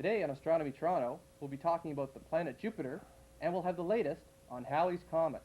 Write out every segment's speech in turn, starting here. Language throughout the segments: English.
Today on Astronomy Toronto, we'll be talking about the planet Jupiter, and we'll have the latest on Halley's Comet.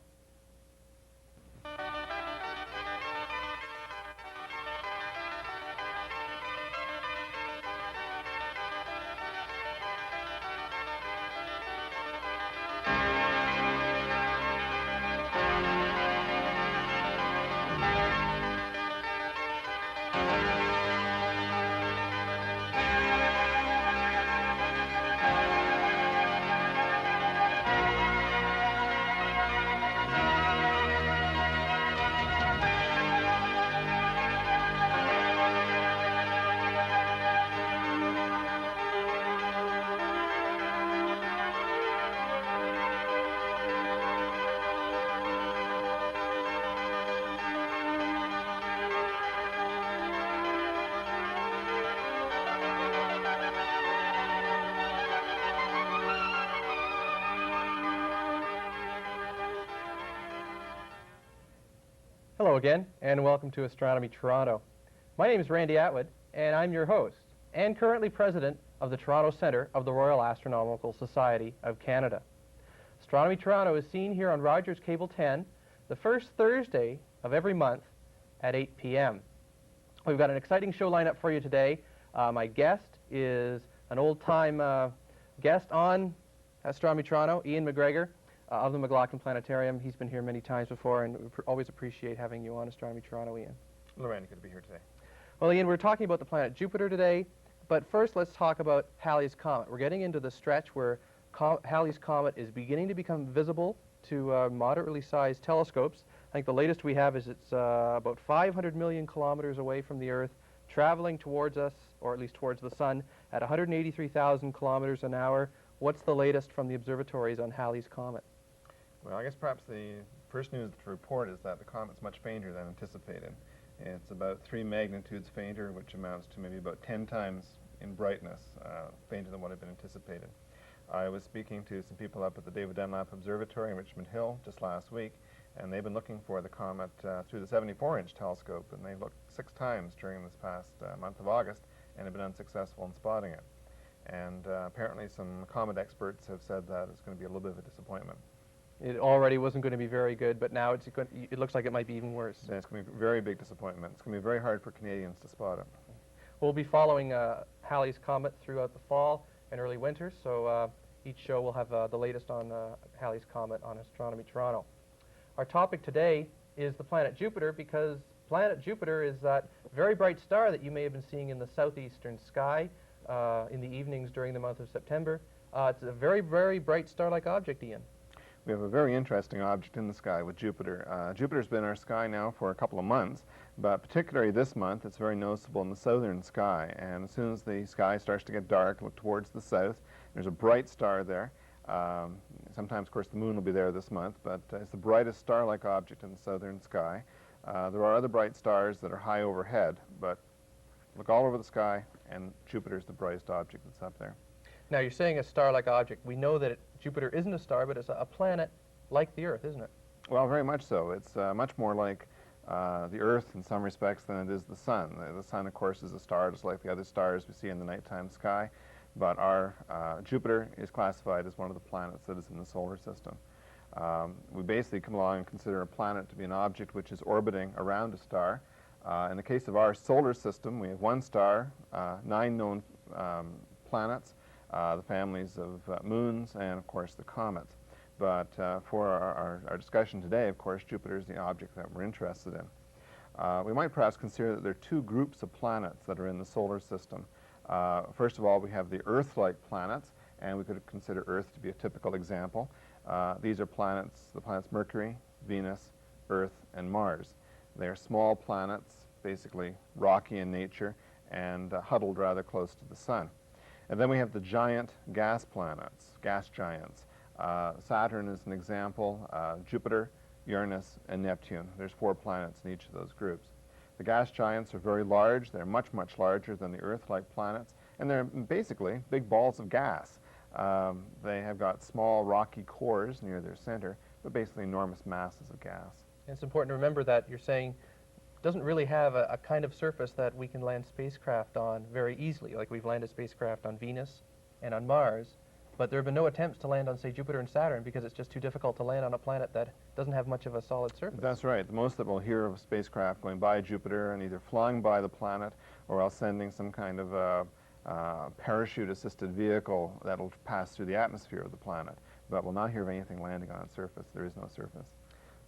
Hello again, and welcome to Astronomy Toronto. My name is Randy Attwood, and I'm your host, and currently president of the Toronto Centre of the Royal Astronomical Society of Canada. Astronomy Toronto is seen here on Rogers Cable 10 the first Thursday of every month at 8 p.m. We've got an exciting show lineup for you today. My guest is an old-time guest on Astronomy Toronto, Ian McGregor, of the McLaughlin Planetarium. He's been here many times before, and we always appreciate having you on Astronomy Toronto, Ian. Hello, Randy. Good to be here today. Well, Ian, we're talking about the planet Jupiter today, but first let's talk about Halley's Comet. We're getting into the stretch where Halley's Comet is beginning to become visible to moderately sized telescopes. I think the latest we have is it's about 500 million kilometers away from the Earth, traveling towards us, or at least towards the Sun, at 183,000 kilometers an hour. What's the latest from the observatories on Halley's Comet? Well, I guess perhaps the first news to report is that the comet's much fainter than anticipated. It's about 3 magnitudes fainter, which amounts to maybe about 10 times in brightness fainter than what had been anticipated. I was speaking to some people up at the David Dunlap Observatory in Richmond Hill just last week, and they've been looking for the comet through the 74-inch telescope, and they looked 6 times during this past month of August and have been unsuccessful in spotting it. And apparently some comet experts have said that it's going to be a little bit of a disappointment. It already wasn't going to be very good, but now it looks like it might be even worse. Yeah, it's going to be a very big disappointment. It's going to be very hard for Canadians to spot it. We'll be following Halley's Comet throughout the fall and early winter, so each show will have the latest on Halley's Comet on Astronomy Toronto. Our topic today is the planet Jupiter, because planet Jupiter is that very bright star that you may have been seeing in the southeastern sky in the evenings during the month of September. It's a very, very bright star-like object, Ian. We have a very interesting object in the sky with Jupiter. Jupiter's been in our sky now for a couple of months, but particularly this month it's very noticeable in the southern sky. And as soon as the sky starts to get dark, look towards the south, there's a bright star there. Sometimes, of course, the moon will be there this month, but it's the brightest star-like object in the southern sky. There are other bright stars that are high overhead, but look all over the sky, and Jupiter's the brightest object that's up there. Now, you're saying a star-like object. We know that Jupiter isn't a star, but it's a planet like the Earth, isn't it? Well, very much so. It's much more like the Earth in some respects than it is the Sun. The Sun, of course, is a star just like the other stars we see in the nighttime sky, but our Jupiter is classified as one of the planets that is in the solar system. We basically come along and consider a planet to be an object which is orbiting around a star. In the case of our solar system, we have 1 star, 9 known planets, the families of moons, and of course the comets. But for our discussion today, of course, Jupiter is the object that we're interested in. We might perhaps consider that there are 2 groups of planets that are in the solar system. First of all, we have the Earth-like planets, and we could consider Earth to be a typical example. These are the planets Mercury, Venus, Earth, and Mars. They are small planets, basically rocky in nature, and huddled rather close to the Sun. And then we have the giant gas planets, gas giants. Saturn is an example, Jupiter, Uranus, and Neptune. There's 4 planets in each of those groups. The gas giants are very large. They're much, much larger than the Earth-like planets, and they're basically big balls of gas. They have got small rocky cores near their center, but basically enormous masses of gas. And it's important to remember that you're saying doesn't really have a kind of surface that we can land spacecraft on very easily, like we've landed spacecraft on Venus. and on Mars, but there have been no attempts to land on, say, Jupiter and Saturn because it's just too difficult to land on a planet that doesn't have much of a solid surface. That's right. The most that we'll hear of a spacecraft going by Jupiter and either flying by the planet or else sending some kind of parachute-assisted vehicle that'll pass through the atmosphere of the planet. But we'll not hear of anything landing on its surface. There is no surface.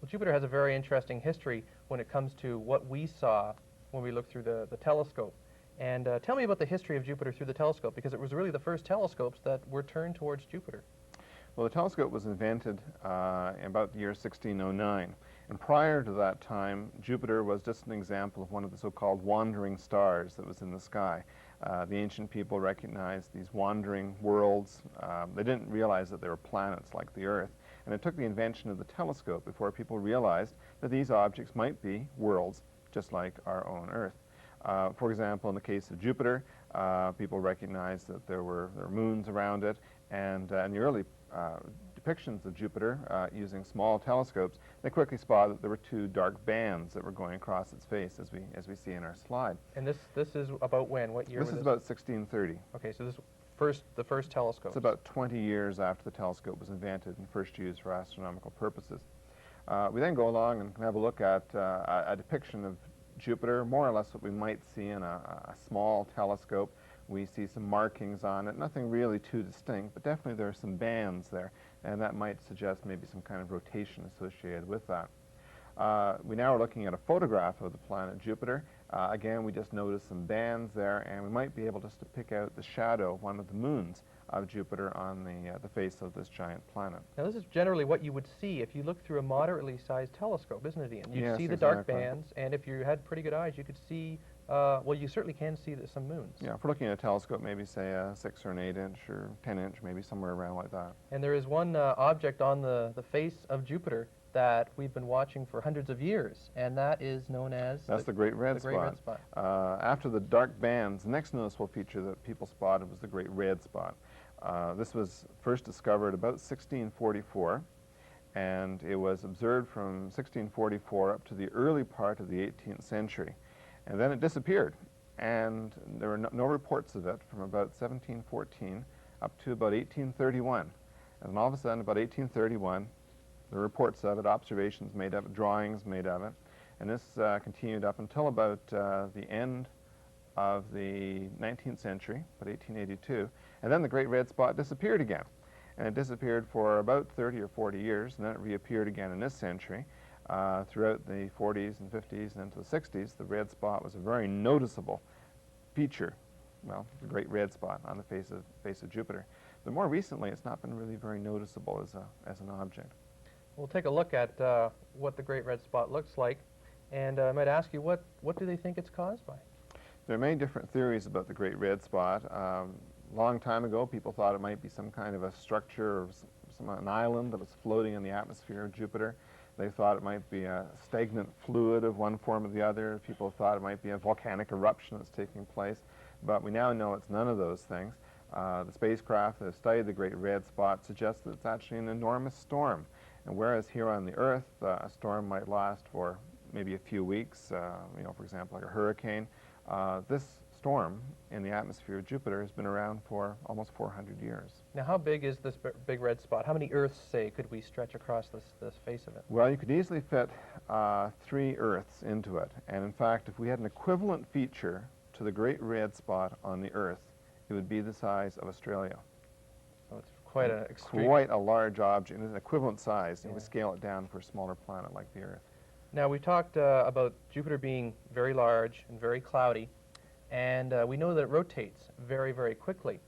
Well, Jupiter has a very interesting history when it comes to what we saw when we looked through the telescope. And tell me about the history of Jupiter through the telescope, because it was really the first telescopes that were turned towards Jupiter. Well, the telescope was invented in about the year 1609. And prior to that time, Jupiter was just an example of one of the so-called wandering stars that was in the sky. The ancient people recognized these wandering worlds. They didn't realize that they were planets like the Earth. And it took the invention of the telescope before people realized that these objects might be worlds just like our own Earth. For example, in the case of Jupiter, people recognized that there were moons around it, and in the early depictions of Jupiter using small telescopes, they quickly spotted that there were two dark bands that were going across its face, as we see in our slide. And this is about when? What year? This is about 1630. Okay, so the first telescope. It's about 20 years after the telescope was invented and first used for astronomical purposes. We then go along and have a look at a depiction of Jupiter, more or less what we might see in a small telescope. We see some markings on it, nothing really too distinct, but definitely there are some bands there, and that might suggest maybe some kind of rotation associated with that. We now are looking at a photograph of the planet Jupiter. Again, we just notice some bands there, and we might be able just to pick out the shadow of one of the moons of Jupiter on the face of this giant planet. Now, this is generally what you would see if you look through a moderately sized telescope, isn't it, Ian? You'd Yes, see the exactly. dark bands, and if you had pretty good eyes, you could see, well, you certainly can see some moons. Yeah, if we're looking at a telescope, maybe say a 6 or an 8-inch or 10-inch, maybe somewhere around like that. And there is one object on the face of Jupiter that we've been watching for hundreds of years, and that is known as... That's the Great Red Spot. Great Red Spot. After the dark bands, the next noticeable feature that people spotted was the Great Red Spot. This was first discovered about 1644, and it was observed from 1644 up to the early part of the 18th century. And then it disappeared, and there were no reports of it from about 1714 up to about 1831. And then all of a sudden, about 1831, the reports of it, observations made of it, drawings made of it, and this continued up until about the end of the 19th century, about 1882, and then the Great Red Spot disappeared again. And it disappeared for about 30 or 40 years, and then it reappeared again in this century. Throughout the 40s and 50s and into the 60s, the red spot was a very noticeable feature, well, the Great Red Spot on the face of Jupiter. But more recently, it's not been really very noticeable as an object. We'll take a look at what the Great Red Spot looks like, and I might ask you, what do they think it's caused by? There are many different theories about the Great Red Spot. Long time ago, people thought it might be some kind of a structure or an island that was floating in the atmosphere of Jupiter. They thought it might be a stagnant fluid of one form or the other. People thought it might be a volcanic eruption that's taking place. But we now know it's none of those things. The spacecraft that have studied the Great Red Spot suggests that it's actually an enormous storm. And whereas here on the Earth, a storm might last for maybe a few weeks, for example, like a hurricane, this storm in the atmosphere of Jupiter has been around for almost 400 years. Now, how big is this big red spot? How many Earths, say, could we stretch across this face of it? Well, you could easily fit 3 Earths into it. And in fact, if we had an equivalent feature to the Great Red Spot on the Earth, it would be the size of Australia. So it's quite an extreme... Quite a large object, and an equivalent size, and we scale it down for a smaller planet like the Earth. Now, we talked about Jupiter being very large and very cloudy, and we know that it rotates very, very quickly.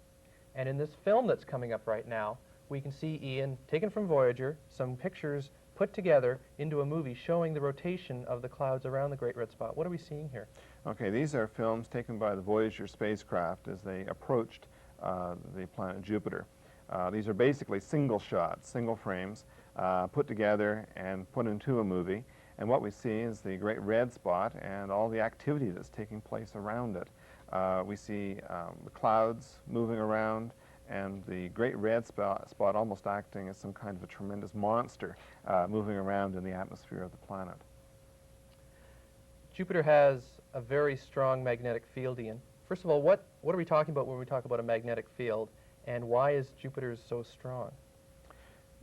And in this film that's coming up right now, we can see, Ian, taken from Voyager, some pictures put together into a movie showing the rotation of the clouds around the Great Red Spot. What are we seeing here? Okay, these are films taken by the Voyager spacecraft as they approached the planet Jupiter. These are basically single shots, single frames, put together and put into a movie. And what we see is the Great Red Spot and all the activity that's taking place around it. We see the clouds moving around and the Great Red Spot almost acting as some kind of a tremendous monster moving around in the atmosphere of the planet. Jupiter has a very strong magnetic field, Ian. First of all, what are we talking about when we talk about a magnetic field? And why is Jupiter so strong?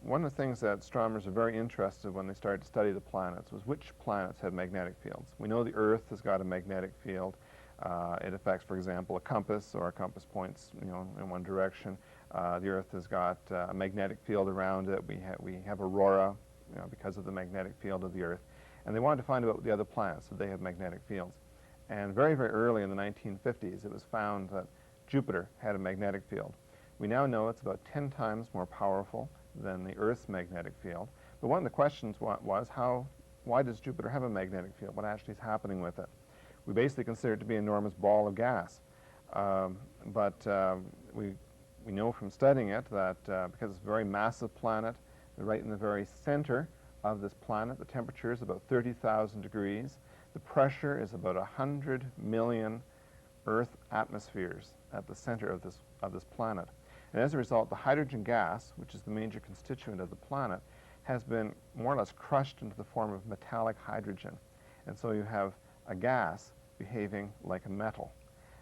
One of the things that astronomers are very interested in when they started to study the planets was which planets have magnetic fields. We know the Earth has got a magnetic field. It affects, for example, a compass, or a compass points, in one direction. The Earth has got a magnetic field around it. We have aurora, because of the magnetic field of the Earth. And they wanted to find out the other planets, so they have magnetic fields. And very, very early in the 1950s, it was found that Jupiter had a magnetic field. We now know it's about 10 times more powerful than the Earth's magnetic field. But one of the questions was why does Jupiter have a magnetic field? What actually is happening with it? We basically consider it to be an enormous ball of gas. We know from studying it that because it's a very massive planet, right in the very center of this planet, the temperature is about 30,000 degrees. The pressure is about 100 million Earth atmospheres at the center of this planet. And as a result, the hydrogen gas, which is the major constituent of the planet, has been more or less crushed into the form of metallic hydrogen. And so you have a gas behaving like a metal.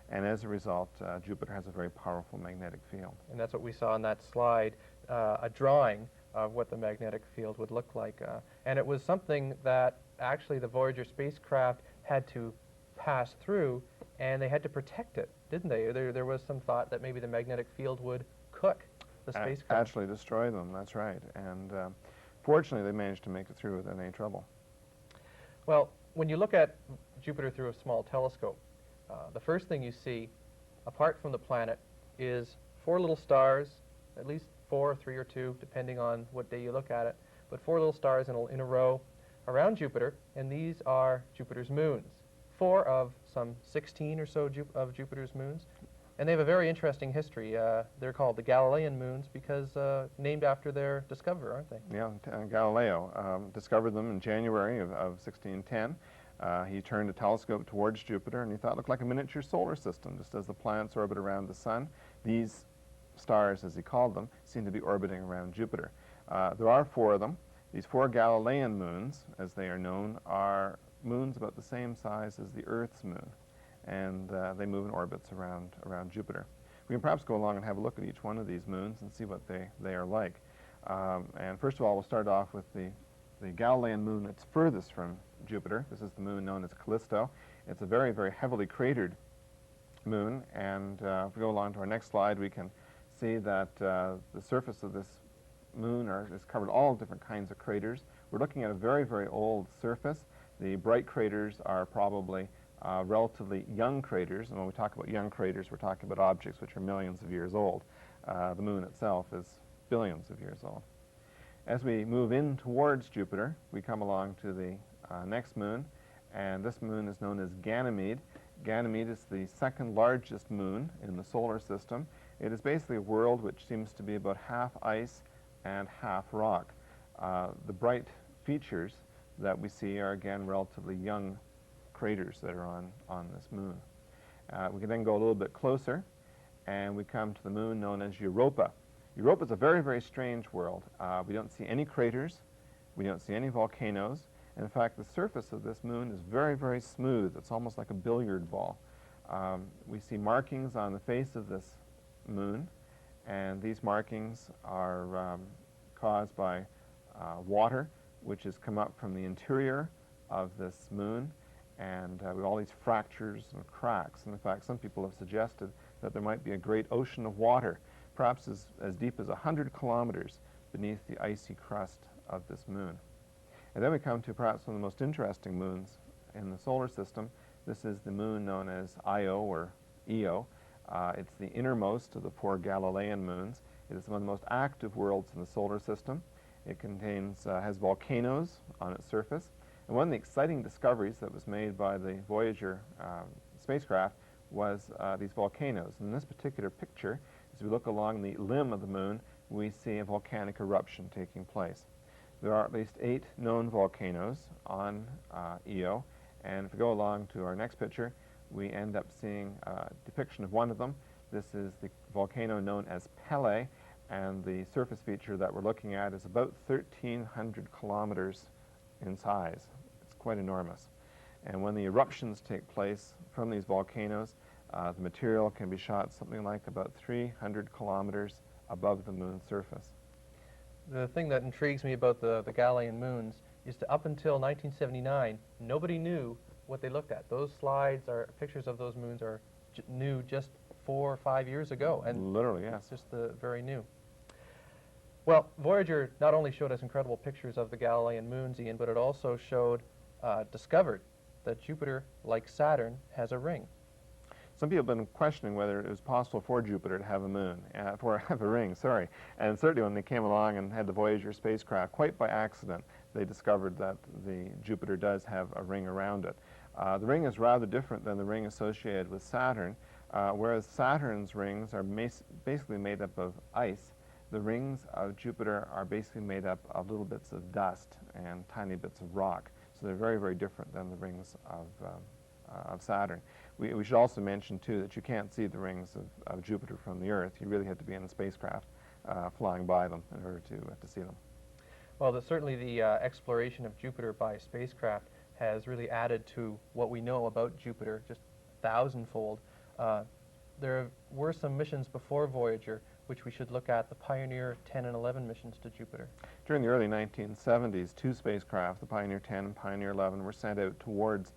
And as a result, Jupiter has a very powerful magnetic field. And that's what we saw in that slide, a drawing of what the magnetic field would look like. And it was something that actually the Voyager spacecraft had to pass through, and they had to protect it, didn't they? There was some thought that maybe the magnetic field would cook the spacecraft. Actually destroy them, that's right. And fortunately, they managed to make it through without any trouble. Well, when you look at Jupiter through a small telescope, the first thing you see, apart from the planet, is 4 little stars, at least 4, 3 or 2, depending on what day you look at it, but 4 little stars in a row around Jupiter, and these are Jupiter's moons. 4 of some 16 or so of Jupiter's moons. And they have a very interesting history. They're called the Galilean Moons because named after their discoverer, aren't they? Yeah, Galileo discovered them in January of 1610. He turned a telescope towards Jupiter, and he thought it looked like a miniature solar system, just as the planets orbit around the sun. These stars, as he called them, seem to be orbiting around Jupiter. There are 4 of them. These 4 Galilean moons, as they are known, are moons about the same size as the Earth's moon, and they move in orbits around Jupiter. We can perhaps go along and have a look at each one of these moons and see what they are like. And first of all, we'll start off with the Galilean moon that's furthest from Jupiter. This is the moon known as Callisto. It's a very, very heavily cratered moon, and if we go along to our next slide, we can see that the surface of this moon is covered all different kinds of craters. We're looking at a very, very old surface. The bright craters are probably relatively young craters, and when we talk about young craters, we're talking about objects which are millions of years old. The moon itself is billions of years old. As we move in towards Jupiter, we come along to the next moon, and this moon is known as Ganymede. Ganymede is the second largest moon in the solar system. It is basically a world which seems to be about half ice and half rock. The bright features that we see are, again, relatively young craters that are on this moon. We can then go a little bit closer, and we come to the moon known as Europa. Europa is a very, very strange world. We don't see any craters. We don't see any volcanoes. And in fact, the surface of this moon is very, very smooth. It's almost like a billiard ball. We see markings on the face of this moon, and these markings are caused by water, which has come up from the interior of this moon, and we have all these fractures and cracks. And in fact, some people have suggested that there might be a great ocean of water, perhaps as deep as 100 kilometers beneath the icy crust of this moon. And then we come to perhaps one of the most interesting moons in the solar system. This is the moon known as Io, or Io. It's the innermost of the 4 Galilean moons. It is one of the most active worlds in the solar system. It has volcanoes on its surface. And one of the exciting discoveries that was made by the Voyager spacecraft was these volcanoes. In this particular picture, as we look along the limb of the moon, we see a volcanic eruption taking place. There are at least 8 known volcanoes on Io, and if we go along to our next picture, we end up seeing a depiction of one of them. This is the volcano known as Pele, and the surface feature that we're looking at is about 1,300 kilometers in size. It's quite enormous. And when the eruptions take place from these volcanoes, The material can be shot something like about 300 kilometers above the moon's surface. The thing that intrigues me about the Galilean moons is that up until 1979, nobody knew what they looked at. Those slides are pictures of those moons are new just 4 or 5 years ago, and literally, yes, it's just very new. Well, Voyager not only showed us incredible pictures of the Galilean moons, Ian, but it also showed, discovered that Jupiter, like Saturn, has a ring. Some people have been questioning whether it was possible for Jupiter to have a moon, have a ring, sorry. And certainly when they came along and had the Voyager spacecraft, quite by accident, they discovered that the Jupiter does have a ring around it. The ring is rather different than the ring associated with Saturn, whereas Saturn's rings are basically made up of ice. The rings of Jupiter are basically made up of little bits of dust and tiny bits of rock. So they're very, very different than the rings of Saturn. We should also mention, too, that you can't see the rings of Jupiter from the Earth. You really have to be in a spacecraft flying by them in order to see them. Well, certainly the exploration of Jupiter by spacecraft has really added to what we know about Jupiter, just 1,000-fold. There were some missions before Voyager, which we should look at, the Pioneer 10 and 11 missions to Jupiter. During the early 1970s, 2 spacecraft, the Pioneer 10 and Pioneer 11, were sent out towards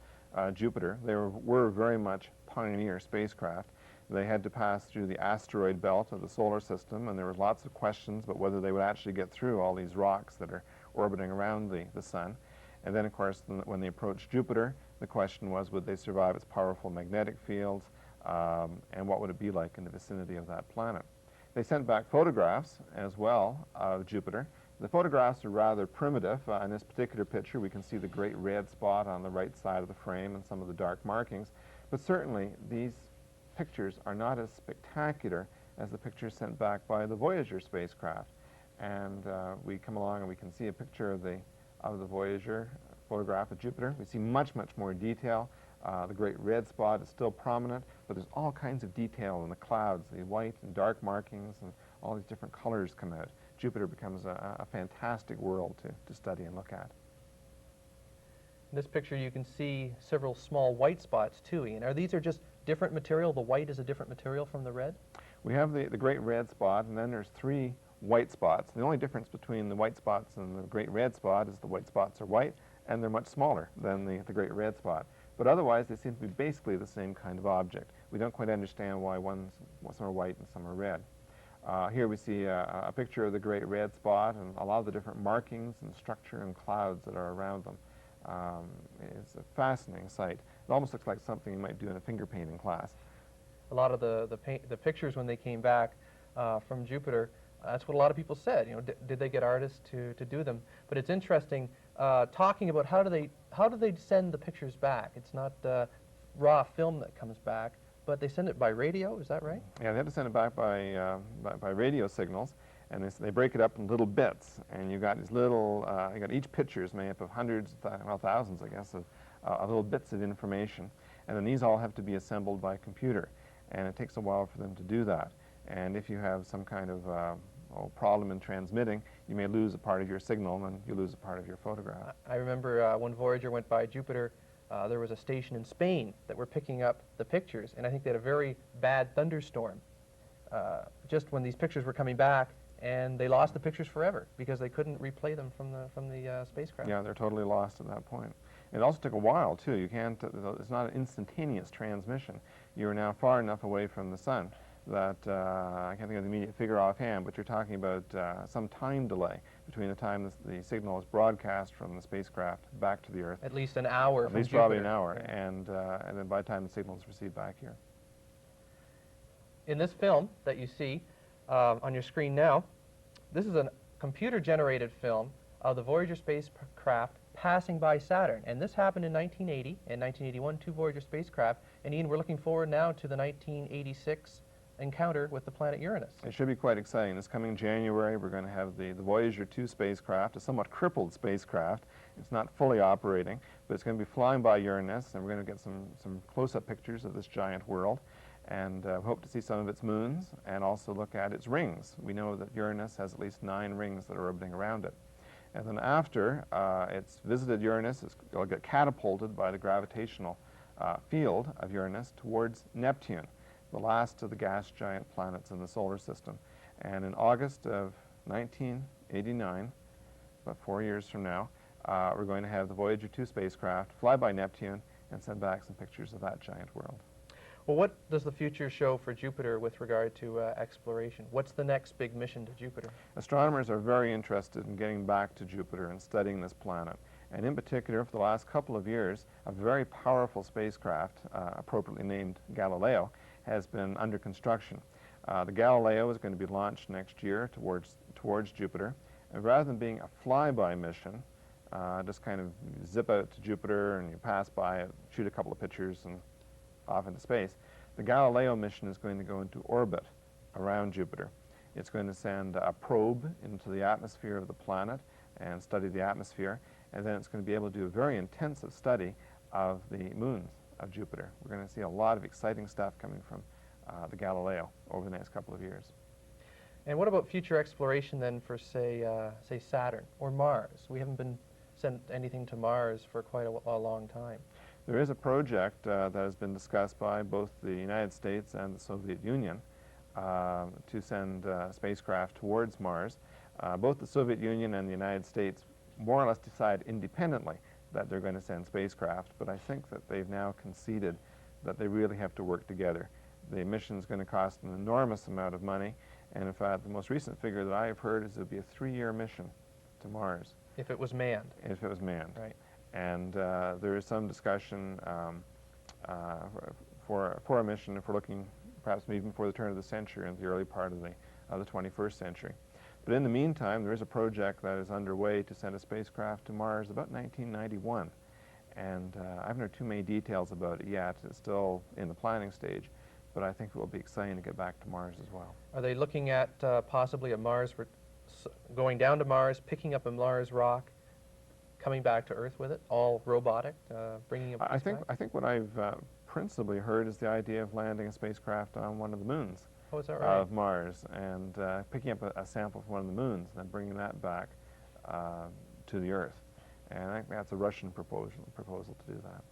Jupiter. They were very much Pioneer spacecraft. They had to pass through the asteroid belt of the solar system, and there were lots of questions about whether they would actually get through all these rocks that are orbiting around the sun. And then, of course, when they approached Jupiter, the question was, would they survive its powerful magnetic fields, and what would it be like in the vicinity of that planet? They sent back photographs as well of Jupiter. The photographs are rather primitive. In this particular picture, we can see the great red spot on the right side of the frame and some of the dark markings. But certainly, these pictures are not as spectacular as the pictures sent back by the Voyager spacecraft. And we come along and we can see a picture of the Voyager photograph of Jupiter. We see much, much more detail. The great red spot is still prominent, but there's all kinds of detail in the clouds. The white and dark markings and all these different colors come out. Jupiter becomes a fantastic world to study and look at. In this picture, you can see several small white spots, too, Ian. These just different material? The white is a different material from the red? We have the great red spot, and then there's 3 white spots. The only difference between the white spots and the great red spot is the white spots are white, and they're much smaller than the great red spot. But otherwise, they seem to be basically the same kind of object. We don't quite understand why some are white and some are red. Here we see a picture of the great red spot and a lot of the different markings and structure and clouds that are around them. It's a fascinating sight. It almost looks like something you might do in a finger painting class. A lot of the pictures when they came back from Jupiter, that's what a lot of people said. You know, did they get artists to do them? But it's interesting talking about how do they send the pictures back? It's not raw film that comes back, but they send it by radio. Is that right? Yeah, they have to send it back by radio signals, and they break it up in little bits. And you've got these little, you got each picture is made up of hundreds, well, thousands, I guess, of little bits of information. And then these all have to be assembled by computer, and it takes a while for them to do that. And if you have some kind of problem in transmitting, you may lose a part of your signal, and you lose a part of your photograph. I remember when Voyager went by Jupiter, there was a station in Spain that were picking up the pictures, and I think they had a very bad thunderstorm just when these pictures were coming back, and they lost the pictures forever because they couldn't replay them from the spacecraft. Yeah, they're totally lost at that point. It also took a while, too. You can't, it's not an instantaneous transmission. You're now far enough away from the sun that I can't think of the immediate figure offhand, but you're talking about some time delay between the time the signal is broadcast from the spacecraft back to the Earth. At least an hour At from least Jupiter. probably an hour, Yeah. and then by the time the signal is received back here. In this film that you see on your screen now, this is a computer-generated film of the Voyager spacecraft passing by Saturn. And this happened in 1980 and 1981, 2 Voyager spacecraft. And Ian, we're looking forward now to the 1986 encounter with the planet Uranus. It should be quite exciting. This coming January, we're going to have the Voyager 2 spacecraft, a somewhat crippled spacecraft. It's not fully operating, but it's going to be flying by Uranus, and we're going to get some close-up pictures of this giant world. And we hope to see some of its moons and also look at its rings. We know that Uranus has at least 9 rings that are orbiting around it. And then after it's visited Uranus, it'll get catapulted by the gravitational field of Uranus towards Neptune, the last of the gas giant planets in the solar system. And in August of 1989, about 4 years from now, we're going to have the Voyager 2 spacecraft fly by Neptune and send back some pictures of that giant world. Well, what does the future show for Jupiter with regard to exploration? What's the next big mission to Jupiter? Astronomers are very interested in getting back to Jupiter and studying this planet. And in particular, for the last couple of years, a very powerful spacecraft, appropriately named Galileo, has been under construction. The Galileo is going to be launched next year towards Jupiter. And rather than being a flyby mission, just kind of zip out to Jupiter and you pass by it, shoot a couple of pictures and off into space, the Galileo mission is going to go into orbit around Jupiter. It's going to send a probe into the atmosphere of the planet and study the atmosphere, and then it's going to be able to do a very intensive study of the moons of Jupiter. We're going to see a lot of exciting stuff coming from the Galileo over the next couple of years. And what about future exploration then for, say Saturn or Mars? We haven't been sent anything to Mars for quite a long time. There is a project that has been discussed by both the United States and the Soviet Union to send spacecraft towards Mars. Both the Soviet Union and the United States more or less decide independently that they're going to send spacecraft, but I think that they've now conceded that they really have to work together. The mission is going to cost an enormous amount of money, and in fact, the most recent figure that I have heard is it would be a 3-year mission to Mars. If it was manned. If it was manned. Right. And there is some discussion for a mission if we're looking perhaps even before the turn of the century and the early part of the 21st century. But in the meantime, there is a project that is underway to send a spacecraft to Mars about 1991. And I haven't heard too many details about it yet. It's still in the planning stage, but I think it will be exciting to get back to Mars as well. Are they looking at possibly a Mars, going down to Mars, picking up a Mars rock, coming back to Earth with it, all robotic, bringing it back? I think what I've principally heard is the idea of landing a spacecraft on one of the moons of Mars and picking up a sample from one of the moons and then bringing that back to the Earth. And I think that's a Russian proposal to do that.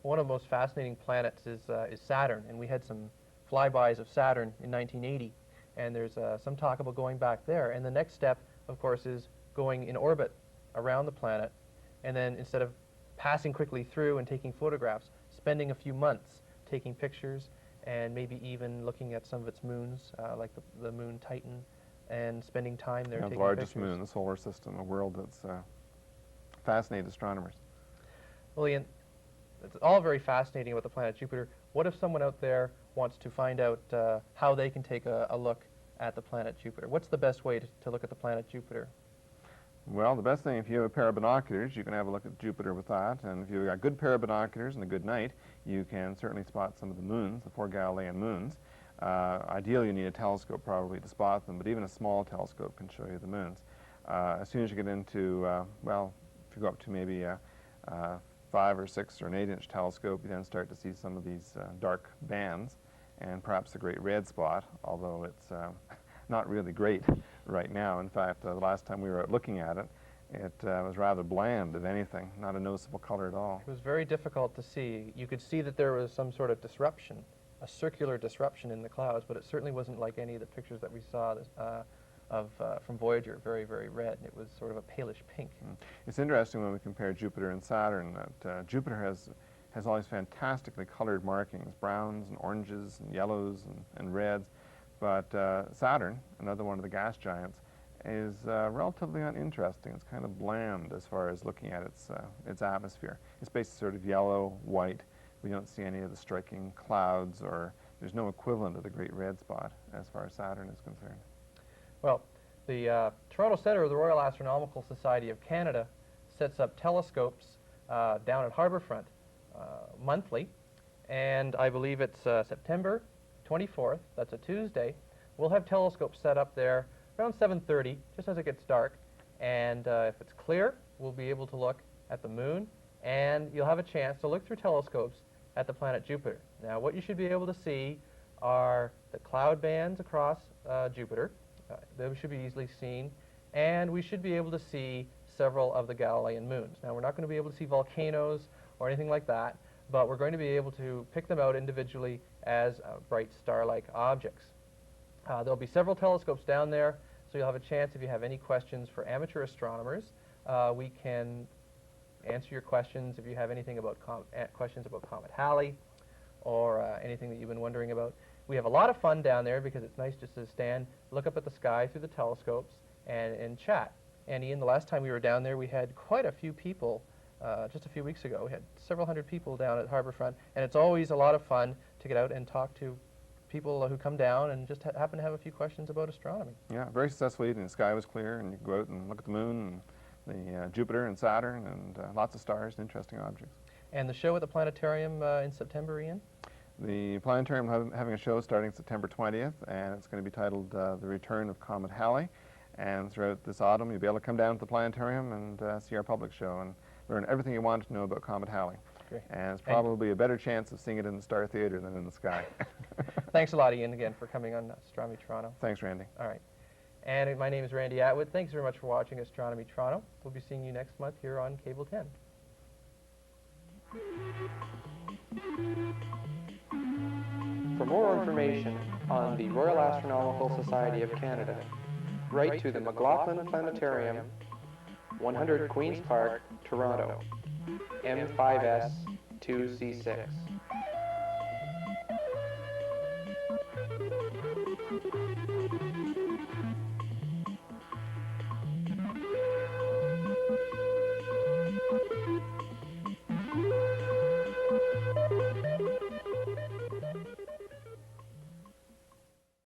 One of the most fascinating planets is Saturn, and we had some flybys of Saturn in 1980, and there's some talk about going back there. And the next step, of course, is going in orbit around the planet, and then instead of passing quickly through and taking photographs, spending a few months taking pictures and maybe even looking at some of its moons, like the moon Titan, and spending time there taking the largest pictures. moon in the solar system, a world that's fascinated astronomers. Well, Ian, it's all very fascinating about the planet Jupiter. What if someone out there wants to find out how they can take a look at the planet Jupiter? What's the best way to look at the planet Jupiter? Well, the best thing, if you have a pair of binoculars, you can have a look at Jupiter with that. And if you've got a good pair of binoculars and a good night, you can certainly spot some of the moons, the 4 Galilean moons. Ideally, you need a telescope probably to spot them, but even a small telescope can show you the moons. As soon as you get into, well, if you go up to maybe a 5 or 6 or an 8-inch telescope, you then start to see some of these dark bands and perhaps the great red spot, although it's not really great right now. In fact, the last time we were out looking at it, it was rather bland, if anything, not a noticeable color at all. It was very difficult to see. You could see that there was some sort of disruption, a circular disruption in the clouds, but it certainly wasn't like any of the pictures that we saw from Voyager, very, very red. It was sort of a palish pink. It's interesting when we compare Jupiter and Saturn that Jupiter has all these fantastically colored markings, browns and oranges and yellows and reds, but Saturn, another one of the gas giants, is relatively uninteresting. It's kind of bland as far as looking at its atmosphere. It's basically sort of yellow, white. We don't see any of the striking clouds, or there's no equivalent of the great red spot as far as Saturn is concerned. Well, the Toronto Centre of the Royal Astronomical Society of Canada sets up telescopes down at Harbourfront monthly, and I believe it's September 24th, that's a Tuesday. We'll have telescopes set up there around 7:30, just as it gets dark, and if it's clear, we'll be able to look at the moon, and you'll have a chance to look through telescopes at the planet Jupiter. Now, what you should be able to see are the cloud bands across Jupiter. Those should be easily seen, and we should be able to see several of the Galilean moons. Now, we're not going to be able to see volcanoes or anything like that, but we're going to be able to pick them out individually as bright star-like objects. There'll be several telescopes down there, so you'll have a chance if you have any questions for amateur astronomers. We can answer your questions if you have anything about questions about Comet Halley or anything that you've been wondering about. We have a lot of fun down there because it's nice just to stand, look up at the sky through the telescopes, and chat. And Ian, the last time we were down there, we had quite a few people. Just a few weeks ago, we had several hundred people down at Harborfront, and it's always a lot of fun to get out and talk to people who come down and just happen to have a few questions about astronomy. Yeah, very successful evening. The sky was clear, and you could go out and look at the moon, and the Jupiter and Saturn, and lots of stars and interesting objects. And the show at the planetarium in September, Ian? The planetarium having a show starting September 20th, and it's going to be titled The Return of Comet Halley. And throughout this autumn, you'll be able to come down to the planetarium and see our public show and learn everything you want to know about Comet Halley. Great. And it's probably a better chance of seeing it in the Star Theater than in the sky. Thanks a lot, Ian, again, for coming on Astronomy Toronto. Thanks, Randy. All right. And my name is Randy Attwood. Thanks very much for watching Astronomy Toronto. We'll be seeing you next month here on Cable 10. For more information on the Royal Astronomical Society of Canada, write to the McLaughlin Planetarium, 100 Queen's Park, Toronto, M5S 2C6.